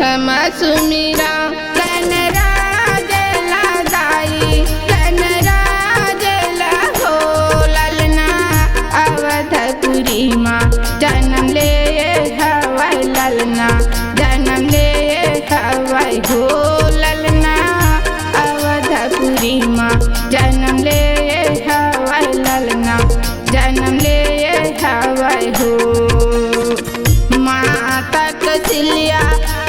प्रथम सुमिरा गणराज लादाई गणराज लहो ललना अवधपुरी माँ जन्म ले हवाई ललना जन्म ले हवाई हो ललना अवधपुरी माँ जन्म ले हवाई ललना जन्म ले हवाई हो। माता कौशल्या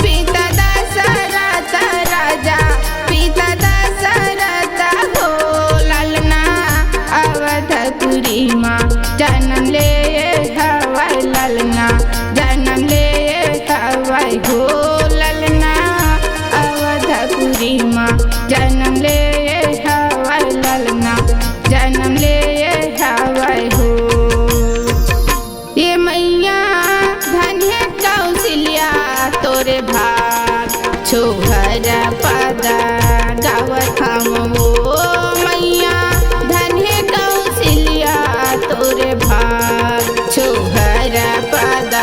पिता दशरथ राजा पिता दशरथ हो ललना अवधपुरी माँ जन्म ले हवाई ललना जन्म ले हवाई हो ललना अवधपुरी माँ जन्म ले हवाई ललना जन्म ले हवाई हो। ये मैया धन्य कौशल्या तोरे भाग छोहर पद गावत हम वो मैया धन्य कौशल्या तोरे भाग छोहर पद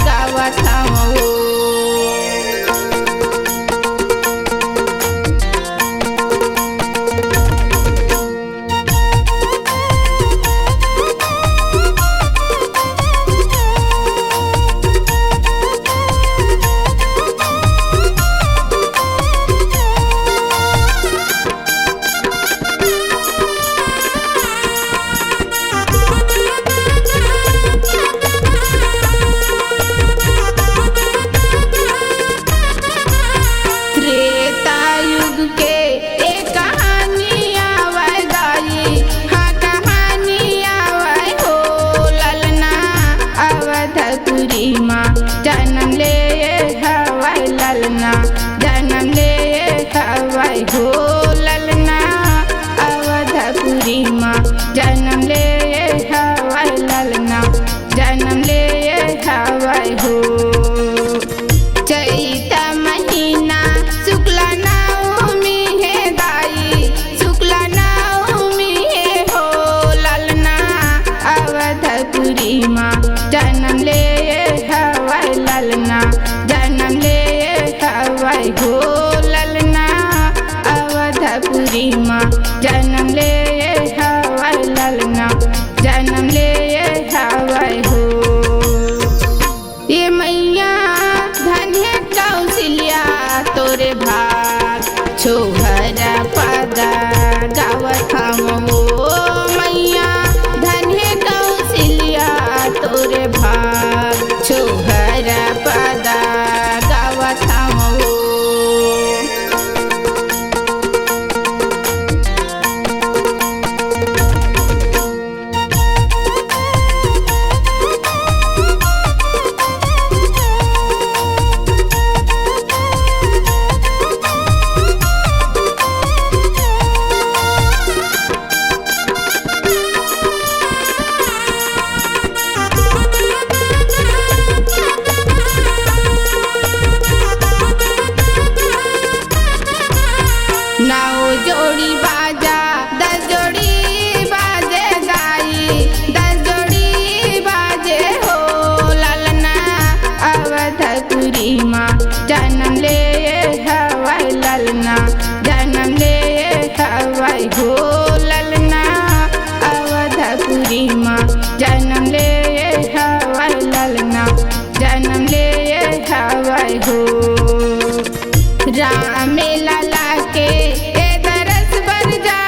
गावत हम वो। अवधपुरी माँ जन्म ले हवाई ललना जन्म ले हवाई हो ललना अवधपुरी माँ जन्म ले हवाई ललना जन्म ले हवाई हो। चैत महीना शुक्ला नवमी है दाई शुक्ला नवमी है हो ललना अवधपुरी माँ जन्म ले हवाई ललना जन्म ले हवाई हो ललना अवधपुरी माँ जन्म ले हवाई ललना जन्म ले हवाई हो। ये मैया धन्य कौशल्या तोरे भाग छोहर पद गावत हम वो मैया धन्य कौशल्या तोरे भाग छोहर पद गावत हम वो। नौ जोड़ी बाजा 10 जोड़ी बाजे दाई 10 जोड़ी बाजे हो ललना अवधपुरी माँ जन्म ले हवाई ललना जन्म ले हवाई हो ललना अवधपुरी माँ जन्म ले हवाई ललना जन्म ले हवाई हो। राम लला के दरस बर जा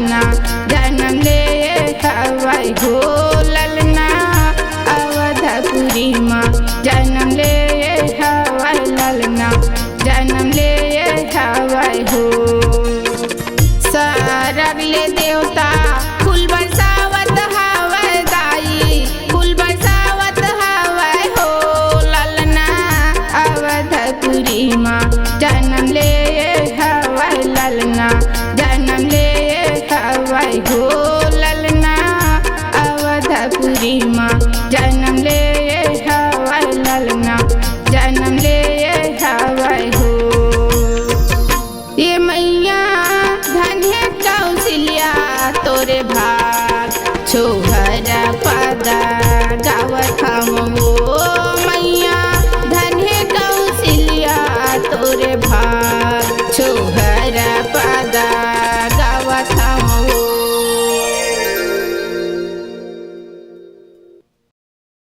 ललना जन्म ले हवाई हो ललना अवधपुरी माँ जन्म ले हवाई ललना जन्म ले हवाई हो। सरगले देवता